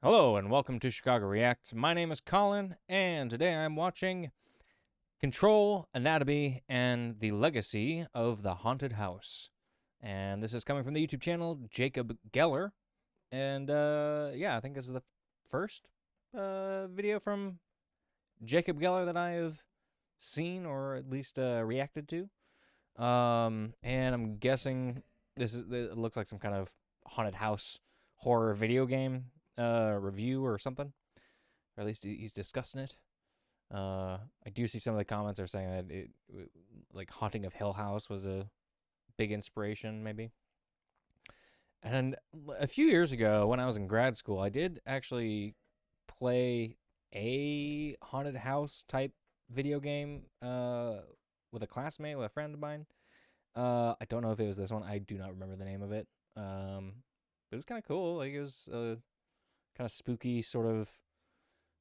Hello and welcome to Chicago React. My name is Colin, and today I'm watching Control, Anatomy, and the Legacy of the Haunted House. And this is coming from the YouTube channel Jacob Geller. And yeah, I think this is the first video from Jacob Geller that I have seen or at least reacted to. And I'm guessing it looks like some kind of haunted house horror video game review or something, or at least he's discussing it. I do see some of the comments are saying that like Haunting of Hill House was a big inspiration, maybe. And a few years ago, when I was in grad school, I did actually play a haunted house type video game with a classmate, with a friend of mine. I don't know if it was this one. I do not remember the name of it. But it was kind of cool. Like, it was kind of spooky sort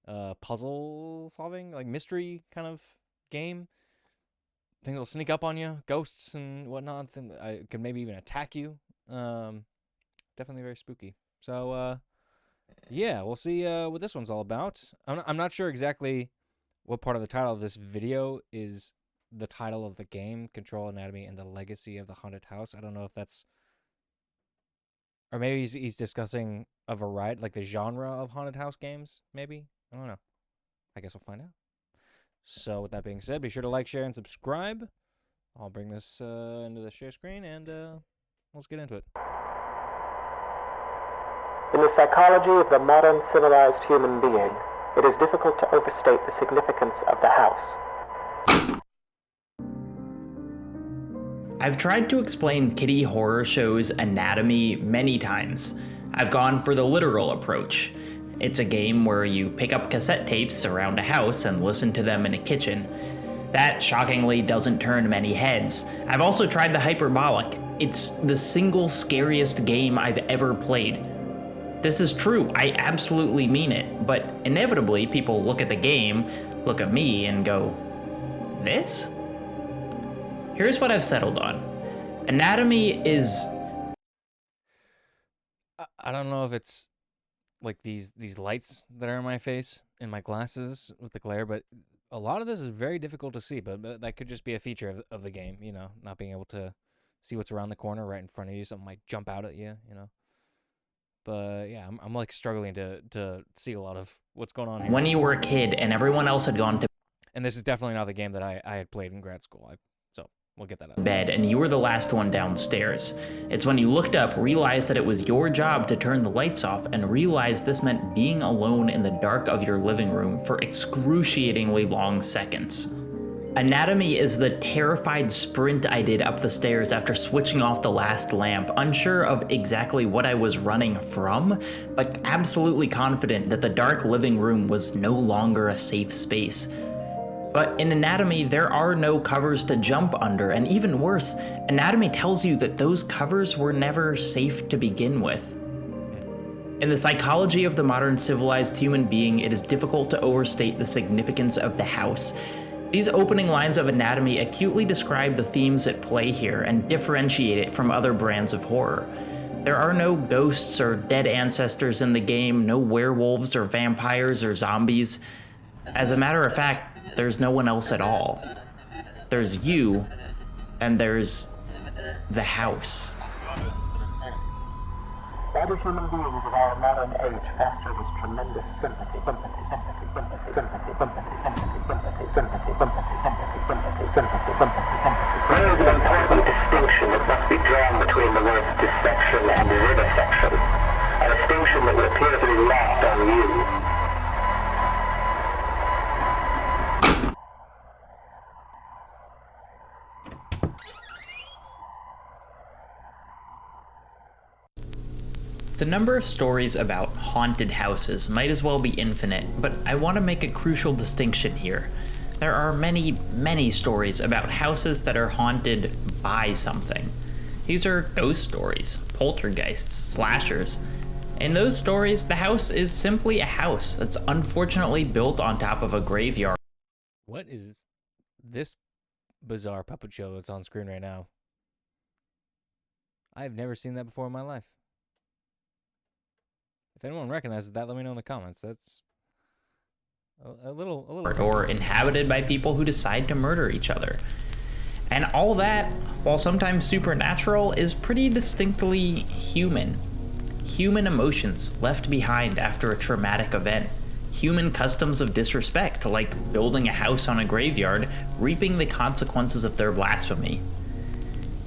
of puzzle solving, like mystery kind of game. Things will sneak up on you, ghosts and whatnot. I could maybe even attack you. Definitely very spooky. So yeah, we'll see what this one's all about. I'm not sure exactly what part of the title of this video is the title of the game, Control, Anatomy, and the Legacy of the Haunted House. I don't know if that's, or maybe he's discussing a variety, like the genre of haunted house games, maybe? I don't know. I guess we'll find out. So with that being said, be sure to like, share, and subscribe. I'll bring this into the share screen, and let's get into it. In the psychology of the modern civilized human being, it is difficult to overstate the significance of the house. I've tried to explain kiddie horror shows' anatomy many times. I've gone for the literal approach. It's a game where you pick up cassette tapes around a house and listen to them in a kitchen. That shockingly doesn't turn many heads. I've also tried the hyperbolic. It's the single scariest game I've ever played. This is true, I absolutely mean it, but inevitably people look at the game, look at me, and go, this? Here's what I've settled on. Anatomy is... I don't know if it's like these lights that are in my face, in my glasses with the glare, but a lot of this is very difficult to see, but that could just be a feature of the game, you know, not being able to see what's around the corner right in front of you. Something might jump out at you, you know. But yeah, I'm like struggling to see a lot of what's going on here. When you were a kid and everyone else had gone to And this is definitely not the game that I had played in grad school. So we'll get that out. bed and you were the last one downstairs. It's when you looked up, realized that it was your job to turn the lights off, and realized this meant being alone in the dark of your living room for excruciatingly long seconds. Anatomy is the terrified sprint I did up the stairs after switching off the last lamp, unsure of exactly what I was running from, but absolutely confident that the dark living room was no longer a safe space. But in Anatomy, there are no covers to jump under, and even worse, Anatomy tells you that those covers were never safe to begin with. In the psychology of the modern civilized human being, it is difficult to overstate the significance of the house. These opening lines of Anatomy acutely describe the themes at play here and differentiate it from other brands of horror. There are no ghosts or dead ancestors in the game, no werewolves or vampires or zombies. As a matter of fact, there's no one else at all. There's you, and there's the house. Why do human beings of our modern age foster this tremendous sympathy, sympathy, sympathy, sympathy, sympathy, sympathy, sympathy, sympathy, sympathy, sympathy, sympathy, sympathy, sympathy, sympathy? There is an important distinction that must be drawn between the words dissection and vivisection, a distinction that would appear to be lost on you. The number of stories about haunted houses might as well be infinite, but I want to make a crucial distinction here. There are many, many stories about houses that are haunted by something. These are ghost stories, poltergeists, slashers. In those stories, the house is simply a house that's unfortunately built on top of a graveyard. What is this bizarre puppet show that's on screen right now? I've never seen that before in my life. If anyone recognizes that, let me know in the comments. That's a little. Or inhabited by people who decide to murder each other. And all that, while sometimes supernatural, is pretty distinctly human. Human emotions left behind after a traumatic event. Human customs of disrespect, like building a house on a graveyard, reaping the consequences of their blasphemy.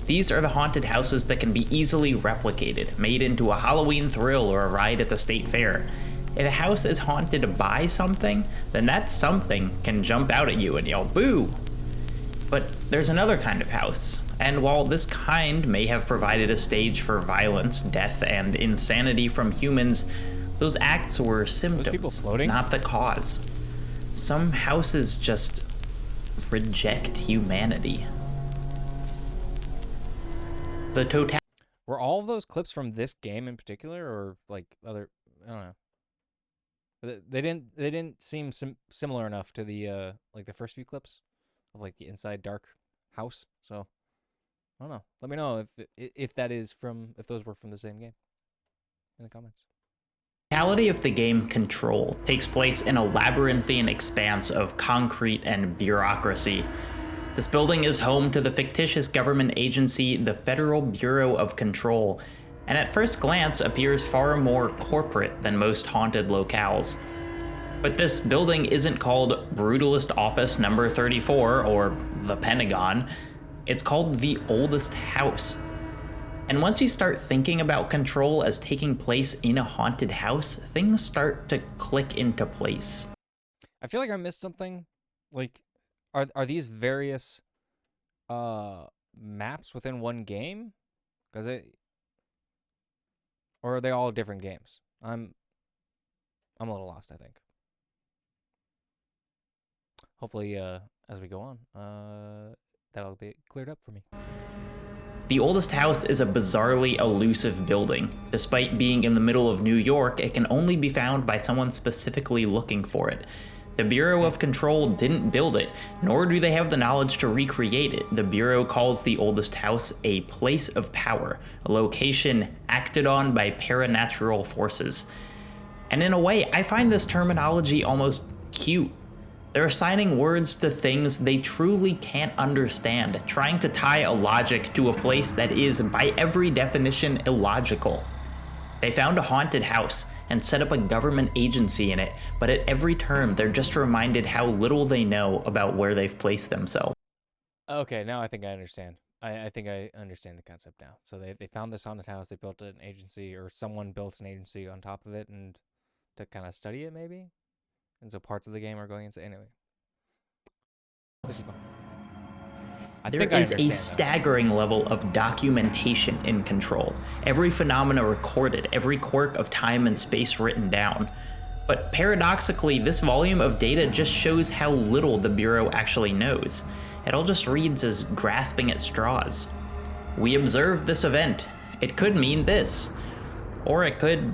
These are the haunted houses that can be easily replicated, made into a Halloween thrill or a ride at the state fair. If a house is haunted by something, then that something can jump out at you and yell, "Boo!" But there's another kind of house, and while this kind may have provided a stage for violence, death, and insanity from humans, those acts were symptoms, not the cause. Some houses just reject humanity. The totality. Were all of those clips from this game in particular, or like other? I don't know. They didn't seem similar enough to the like the first few clips of like the inside dark house. So I don't know. Let me know if that is if those were from the same game in the comments. The totality of the game Control takes place in a labyrinthine expanse of concrete and bureaucracy. This building is home to the fictitious government agency, the Federal Bureau of Control, and at first glance appears far more corporate than most haunted locales. But this building isn't called Brutalist Office Number 34 or the Pentagon. It's called the Oldest House. And once you start thinking about Control as taking place in a haunted house, things start to click into place. I feel like I missed something. Like, are these various maps within one game? Or are they all different games? I'm a little lost, I think. Hopefully, as we go on, that'll be cleared up for me. The Oldest House is a bizarrely elusive building. Despite being in the middle of New York, it can only be found by someone specifically looking for it. The Bureau of Control didn't build it, nor do they have the knowledge to recreate it. The Bureau calls the Oldest House a place of power, a location acted on by paranatural forces. And in a way, I find this terminology almost cute. They're assigning words to things they truly can't understand, trying to tie a logic to a place that is, by every definition, illogical. They found a haunted house and set up a government agency in it, but at every turn, they're just reminded how little they know about where they've placed themselves. Okay, now I think I understand. I think I understand the concept now. So they found this haunted house, they built an agency, or someone built an agency on top of it, and to kind of study it, maybe? And so parts of the game are going into... Anyway. There is a staggering level of documentation in Control. Every phenomena recorded, every quirk of time and space written down. But paradoxically, this volume of data just shows how little the Bureau actually knows. It all just reads as grasping at straws. We observed this event. It could mean this. Or it could,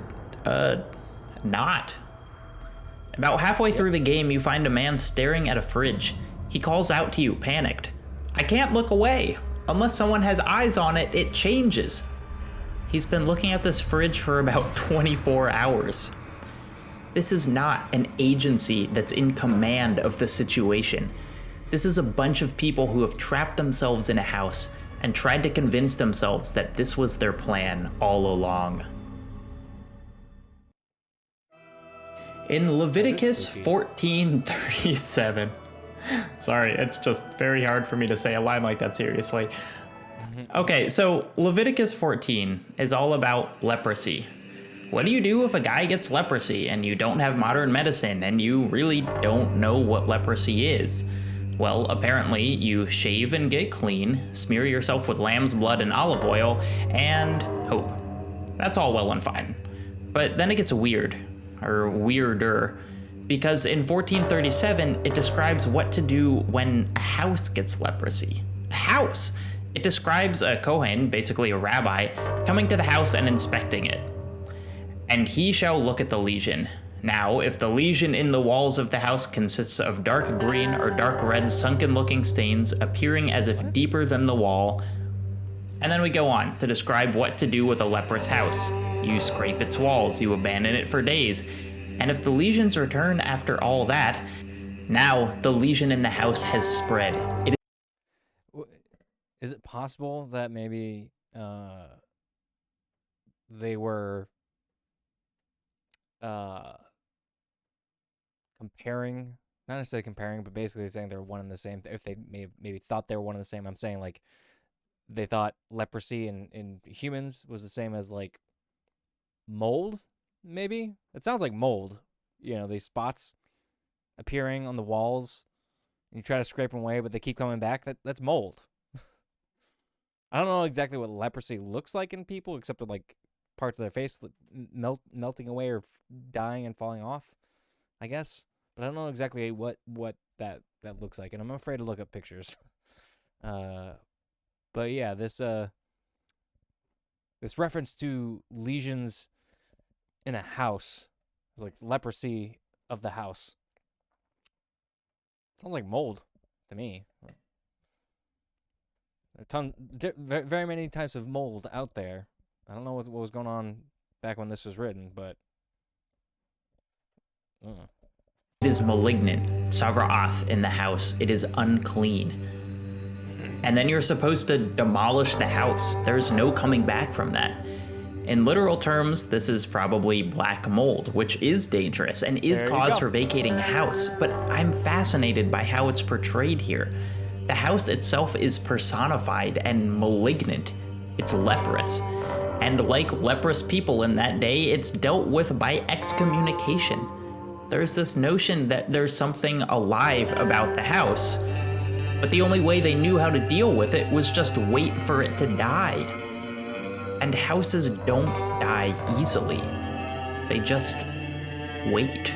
not. About halfway through the game, you find a man staring at a fridge. He calls out to you, panicked. I can't look away. Unless someone has eyes on it, it changes. He's been looking at this fridge for about 24 hours. This is not an agency that's in command of the situation. This is a bunch of people who have trapped themselves in a house and tried to convince themselves that this was their plan all along. In Leviticus 14:37, sorry, it's just very hard for me to say a line like that seriously. Okay, so Leviticus 14 is all about leprosy. What do you do if a guy gets leprosy and you don't have modern medicine and you really don't know what leprosy is? Well, apparently you shave and get clean, smear yourself with lamb's blood and olive oil, and hope. That's all well and fine. But then it gets weird, or weirder, because in 1437 it describes what to do when a house gets leprosy. A house! It describes a Kohen, basically a rabbi, coming to the house and inspecting it. And he shall look at the lesion. Now, if the lesion in the walls of the house consists of dark green or dark red sunken-looking stains appearing as if deeper than the wall, And then we go on to describe what to do with a leprous house. You scrape its walls, you abandon it for days, and if the lesions return after all that, now the lesion in the house has spread. Is it possible that maybe they were comparing, not necessarily comparing, but basically saying they're one and the same? If they maybe thought they were one and the same, I'm saying like they thought leprosy in humans was the same as like mold, maybe? It sounds like mold. You know, these spots appearing on the walls, and you try to scrape them away, but they keep coming back. That's mold. I don't know exactly what leprosy looks like in people, except for like parts of their face melting away or dying and falling off, I guess. But I don't know exactly what that looks like, and I'm afraid to look up pictures. But yeah, this reference to lesions in a house is like leprosy of the house. Sounds like mold to me. There are very many types of mold out there. I don't know what was going on back when this was written, but It is malignant. Savra'ath in the house. It is unclean. And then you're supposed to demolish the house. There's no coming back from that. In literal terms, this is probably black mold, which is dangerous and is cause for vacating a house, but I'm fascinated by how it's portrayed here. The house itself is personified and malignant. It's leprous. And like leprous people in that day, it's dealt with by excommunication. There's this notion that there's something alive about the house, but the only way they knew how to deal with it was just wait for it to die. And houses don't die easily. They just wait.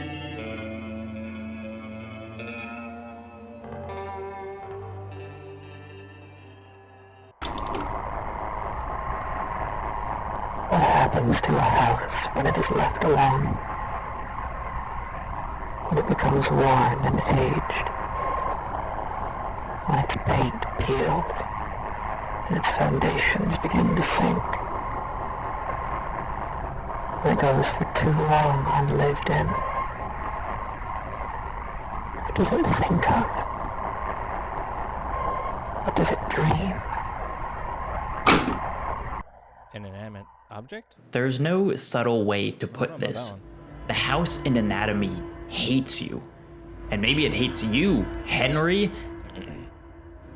What happens to a house when it is left alone? When it becomes worn and aged? When its paint peels and its foundations begin to sink? When it goes for too long unlived in? What does it think of? What does it dream? an inanimate object? There's no subtle way to put this. The house in Anatomy hates you. And maybe it hates you, Henry.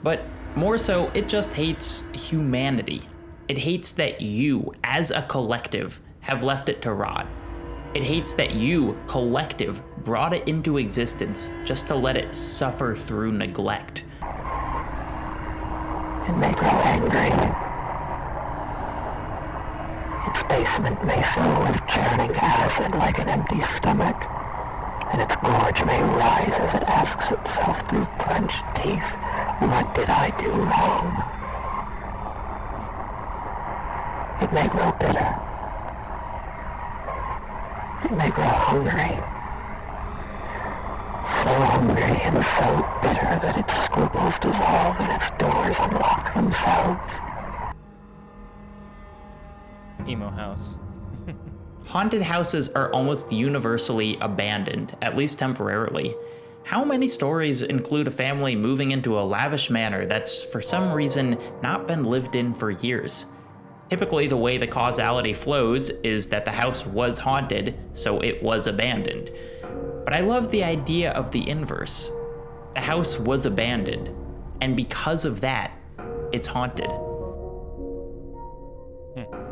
But more so, it just hates humanity. It hates that you, as a collective, have left it to rot. It hates that you, collective, brought it into existence just to let it suffer through neglect. It may grow angry. Its basement may fill with churning acid like an empty stomach, and its gorge may rise as it asks itself through clenched teeth, what did I do wrong? It may grow bitter. It may grow hungry. So hungry and so bitter that its scruples dissolve and its doors unlock themselves. Emo house. Haunted houses are almost universally abandoned, at least temporarily. How many stories include a family moving into a lavish manor that's, for some reason, not been lived in for years? Typically, the way the causality flows is that the house was haunted, so it was abandoned. But I love the idea of the inverse. The house was abandoned, and because of that, it's haunted.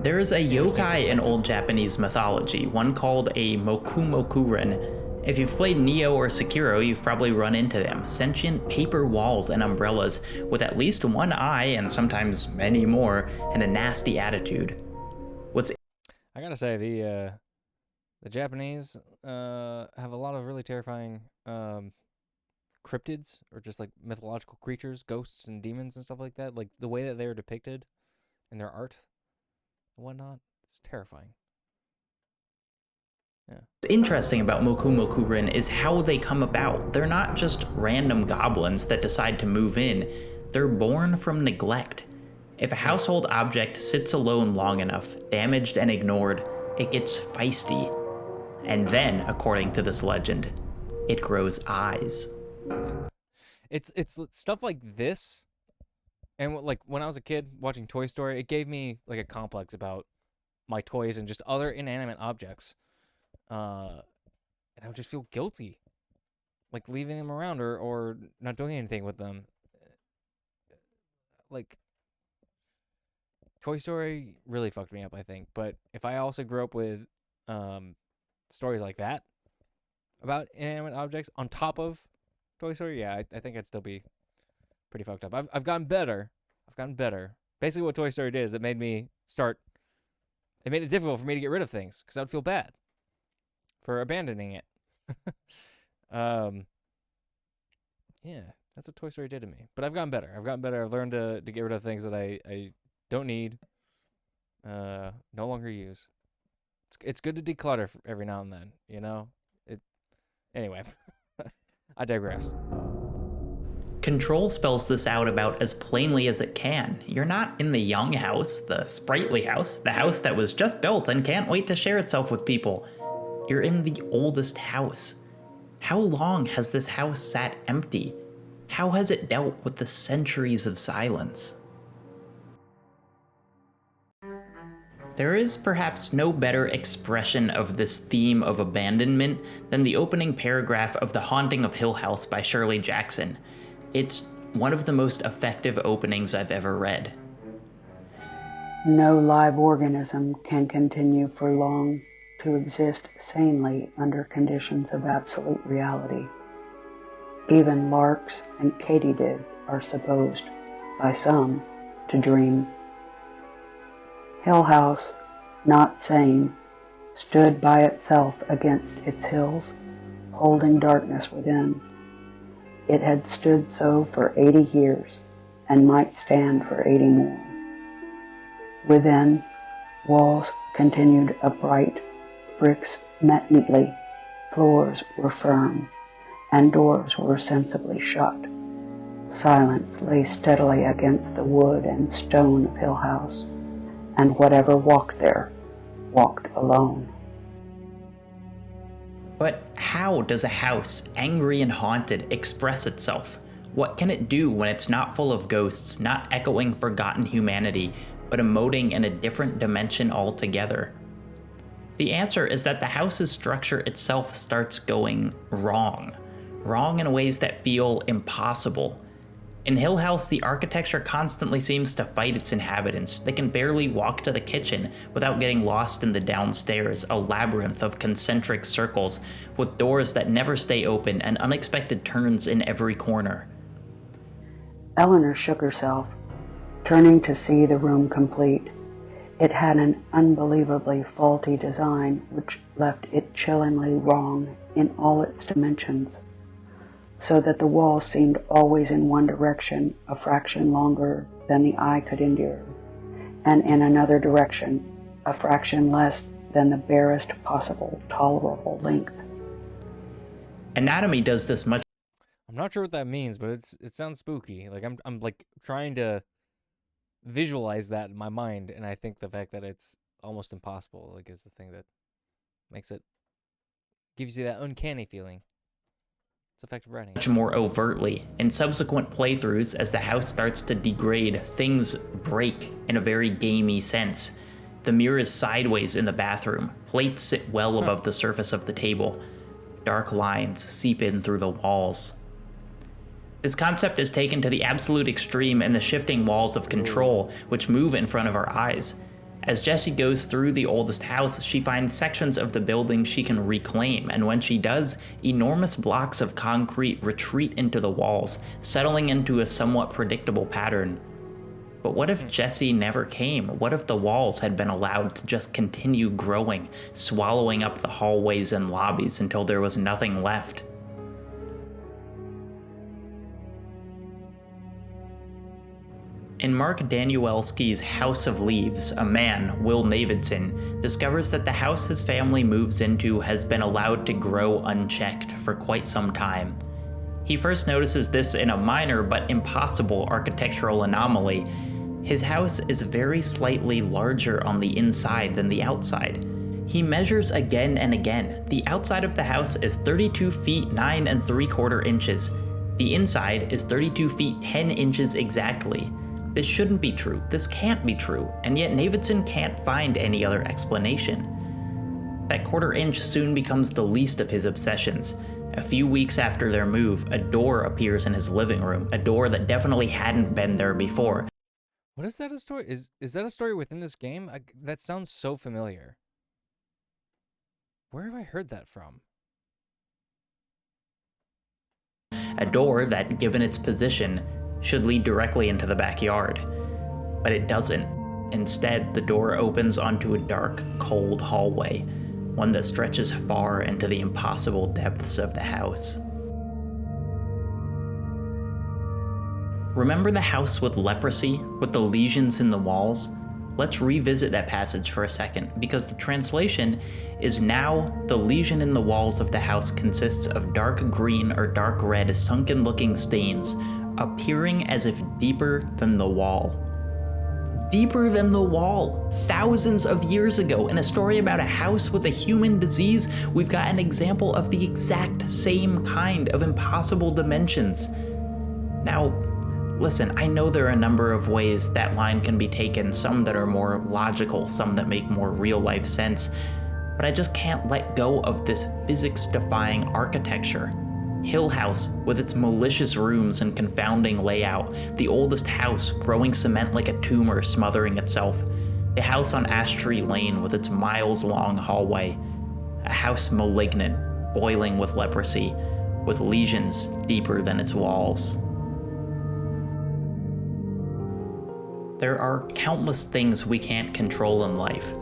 There is a yokai in old Japanese mythology, one called a Mokumokuren. If you've played Nioh or Sekiro, you've probably run into them. Sentient paper walls and umbrellas with at least one eye, and sometimes many more, and a nasty attitude. I gotta say, the Japanese have a lot of really terrifying cryptids, or just like mythological creatures, ghosts and demons and stuff like that. Like the way that they are depicted in their art and whatnot, it's terrifying. What's interesting about Mokumokuren is how they come about. They're not just random goblins that decide to move in. They're born from neglect. If a household object sits alone long enough, damaged and ignored, it gets feisty. And then, according to this legend, it grows eyes. It's stuff like this, and like when I was a kid watching Toy Story, it gave me like a complex about my toys and just other inanimate objects, and I would just feel guilty, like leaving them around or not doing anything with them. Like Toy Story really fucked me up, I think. But if I also grew up with stories like that about inanimate objects on top of Toy Story, yeah, I think I'd still be pretty fucked up. I've gotten better. Basically, what Toy Story did is it made it difficult for me to get rid of things because I would feel bad for abandoning it. Yeah, that's what Toy Story did to me. But I've gotten better. I've learned to get rid of things that I don't need, no longer use. It's good to declutter every now and then, you know? Anyway, I digress. Control spells this out about as plainly as it can. You're not in the young house, the sprightly house, the house that was just built and can't wait to share itself with people. You're in the oldest house. How long has this house sat empty? How has it dealt with the centuries of silence? There is perhaps no better expression of this theme of abandonment than the opening paragraph of The Haunting of Hill House by Shirley Jackson. It's one of the most effective openings I've ever read. No live organism can continue for long to exist sanely under conditions of absolute reality. Even larks and katydids are supposed, by some, to dream. Hill House, not sane, stood by itself against its hills, holding darkness within. It had stood so for 80 years, and might stand for 80 more. Within, walls continued upright, bricks met neatly, floors were firm, and doors were sensibly shut. Silence lay steadily against the wood and stone of Hill House, and whatever walked there, walked alone. But how does a house, angry and haunted, express itself? What can it do when it's not full of ghosts, not echoing forgotten humanity, but emoting in a different dimension altogether? The answer is that the house's structure itself starts going wrong. Wrong in ways that feel impossible. In Hill House, the architecture constantly seems to fight its inhabitants. They can barely walk to the kitchen without getting lost in the downstairs, a labyrinth of concentric circles with doors that never stay open and unexpected turns in every corner. Eleanor shook herself, turning to see the room complete. It had an unbelievably faulty design which left it chillingly wrong in all its dimensions, so that the wall seemed always in one direction a fraction longer than the eye could endure, and in another direction a fraction less than the barest possible tolerable length. Anatomy does this much. I'm not sure what that means, but it sounds spooky. Like I'm like trying to visualize that in my mind, and I think the fact that it's almost impossible like is the thing that gives you that uncanny feeling. It's effective writing. Much more overtly. In subsequent playthroughs, as the house starts to degrade, things break in a very gamey sense. The mirror is sideways in the bathroom. Plates sit well above the surface of the table. Dark lines seep in through the walls. This concept is taken to the absolute extreme in the shifting walls of Control, which move in front of our eyes. As Jessie goes through the oldest house, she finds sections of the building she can reclaim, and when she does, enormous blocks of concrete retreat into the walls, settling into a somewhat predictable pattern. But what if Jessie never came? What if the walls had been allowed to just continue growing, swallowing up the hallways and lobbies until there was nothing left? In Mark Danielewski's House of Leaves, a man, Will Navidson, discovers that the house his family moves into has been allowed to grow unchecked for quite some time. He first notices this in a minor but impossible architectural anomaly. His house is very slightly larger on the inside than the outside. He measures again and again. The outside of the house is 32 feet 9 3/4 inches. The inside is 32 feet 10 inches exactly. This shouldn't be true. This can't be true. And yet Navidson can't find any other explanation. That quarter inch soon becomes the least of his obsessions. A few weeks after their move, a door appears in his living room, a door that definitely hadn't been there before. What is that a story? Is that a story within this game? That sounds so familiar. Where have I heard that from? A door that, given its position, should lead directly into the backyard. But it doesn't. Instead, the door opens onto a dark, cold hallway, one that stretches far into the impossible depths of the house. Remember the house with leprosy, with the lesions in the walls? Let's revisit that passage for a second, because the translation is now the lesion in the walls of the house consists of dark green or dark red sunken-looking stains, appearing as if deeper than the wall. Deeper than the wall! Thousands of years ago, in a story about a house with a human disease, we've got an example of the exact same kind of impossible dimensions. Now, listen, I know there are a number of ways that line can be taken, some that are more logical, some that make more real-life sense, but I just can't let go of this physics-defying architecture. Hill House, with its malicious rooms and confounding layout, the oldest house growing cement like a tumor smothering itself, the house on Ash Tree Lane with its miles-long hallway, a house malignant, boiling with leprosy, with lesions deeper than its walls. There are countless things we can't control in life.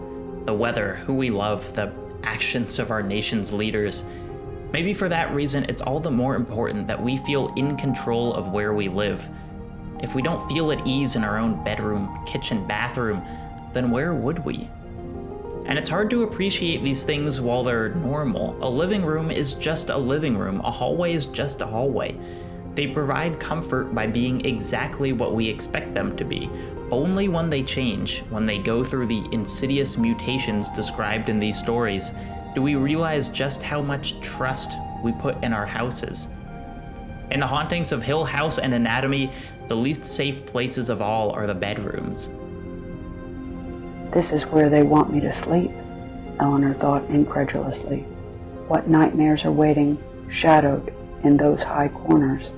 The weather, who we love, the actions of our nation's leaders. Maybe for that reason, it's all the more important that we feel in control of where we live. If we don't feel at ease in our own bedroom, kitchen, bathroom, then where would we? And it's hard to appreciate these things while they're normal. A living room is just a living room. A hallway is just a hallway. They provide comfort by being exactly what we expect them to be. Only when they change, when they go through the insidious mutations described in these stories, do we realize just how much trust we put in our houses. In the hauntings of Hill House and Anatomy, the least safe places of all are the bedrooms. This is where they want me to sleep, Eleanor thought incredulously. What nightmares are waiting, shadowed in those high corners?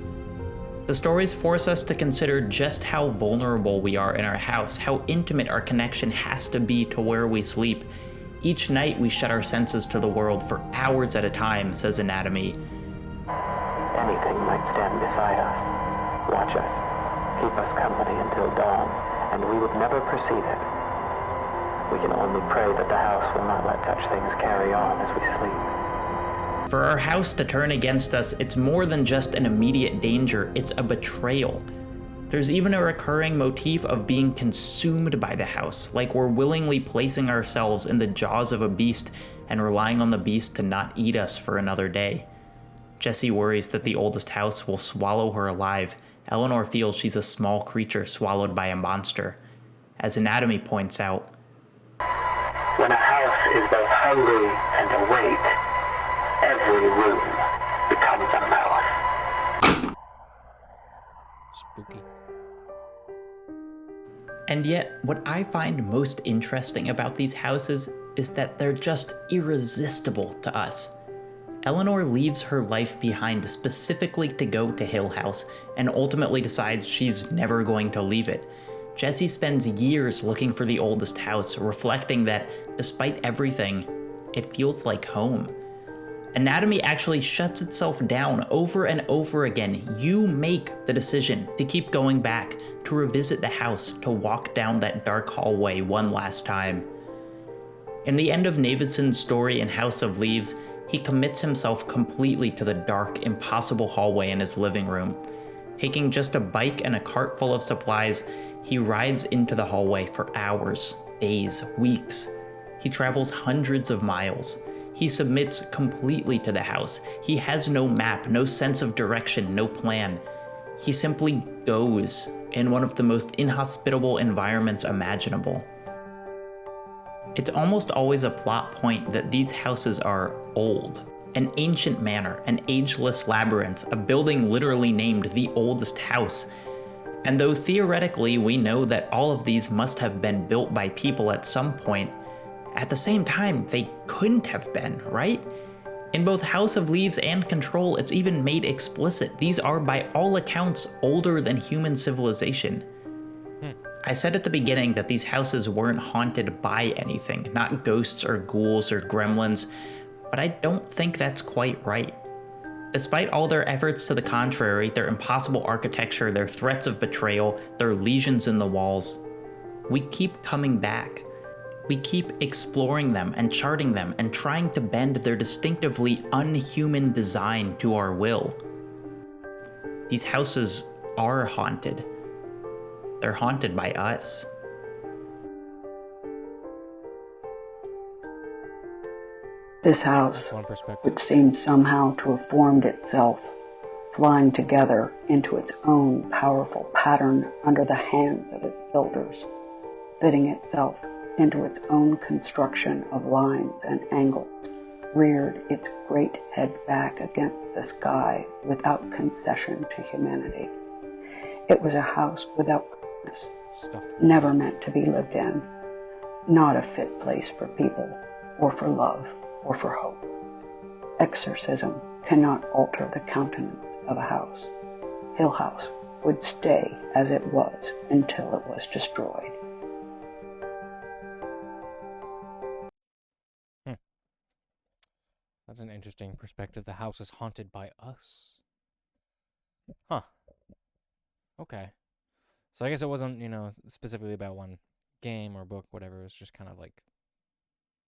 The stories force us to consider just how vulnerable we are in our house, how intimate our connection has to be to where we sleep. Each night we shut our senses to the world for hours at a time, says Anatomy. Anything might stand beside us, watch us, keep us company until dawn, and we would never perceive it. We can only pray that the house will not let such things carry on as we sleep. For our house to turn against us, it's more than just an immediate danger, it's a betrayal. There's even a recurring motif of being consumed by the house, like we're willingly placing ourselves in the jaws of a beast and relying on the beast to not eat us for another day. Jessie worries that the oldest house will swallow her alive. Eleanor feels she's a small creature swallowed by a monster. As Anatomy points out, when a house is both hungry and awake, every room becomes a mouth. Spooky. and yet what I find most interesting about these houses is that they're just irresistible to us. Eleanor leaves her life behind specifically to go to Hill House, and ultimately decides she's never going to leave it. Jessie spends years looking for the oldest house, reflecting that, despite everything, it feels like home. Anatomy actually shuts itself down over and over again. You make the decision to keep going back, to revisit the house, to walk down that dark hallway one last time. In the end of Navidson's story in House of Leaves, he commits himself completely to the dark, impossible hallway in his living room. Taking just a bike and a cart full of supplies, he rides into the hallway for hours, days, weeks. He travels hundreds of miles. He submits completely to the house. He has no map, no sense of direction, no plan. He simply goes in one of the most inhospitable environments imaginable. It's almost always a plot point that these houses are old. An ancient manor, an ageless labyrinth, a building literally named the oldest house. And though theoretically we know that all of these must have been built by people at some point, at the same time they couldn't have been, right? In both House of Leaves and Control, it's even made explicit. These are by all accounts older than human civilization. I said at the beginning that these houses weren't haunted by anything, not ghosts or ghouls or gremlins, but I don't think that's quite right. Despite all their efforts to the contrary, their impossible architecture, their threats of betrayal, their lesions in the walls, we keep coming back. We keep exploring them and charting them and trying to bend their distinctively unhuman design to our will. These houses are haunted. They're haunted by us. This house, One perspective. which seemed somehow to have formed itself, flying together into its own powerful pattern under the hands of its builders, fitting itself into its own construction of lines and angles, reared its great head back against the sky without concession to humanity. It was a house without goodness, Stuffed. never meant to be lived in, not a fit place for people, or for love, or for hope. Exorcism cannot alter the countenance of a house. Hill House would stay as it was until it was destroyed. That's an interesting perspective. The house is haunted by us. Huh. Okay. So I guess it wasn't, specifically about one game or book, whatever. It was just kind of like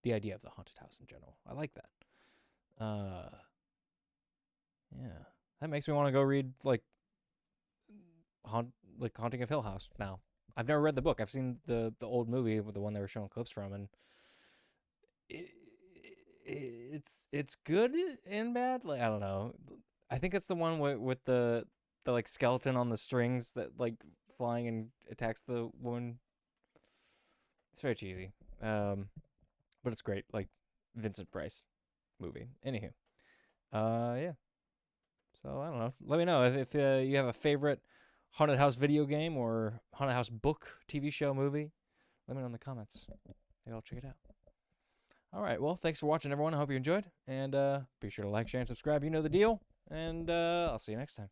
the idea of the haunted house in general. I like that. Yeah. That makes me want to go read, Haunting of Hill House now. I've never read the book. I've seen the old movie with the one they were showing clips from, and it's good and bad. I don't know. I think it's the one with the skeleton on the strings that flying and attacks the woman. It's very cheesy, but it's great. Vincent Price movie. Anywho, yeah. So I don't know. Let me know if you have a favorite haunted house video game or haunted house book, TV show, movie. Let me know in the comments. Maybe I'll check it out. All right. Well, thanks for watching, everyone. I hope you enjoyed. And be sure to like, share, and subscribe. You know the deal. And I'll see you next time.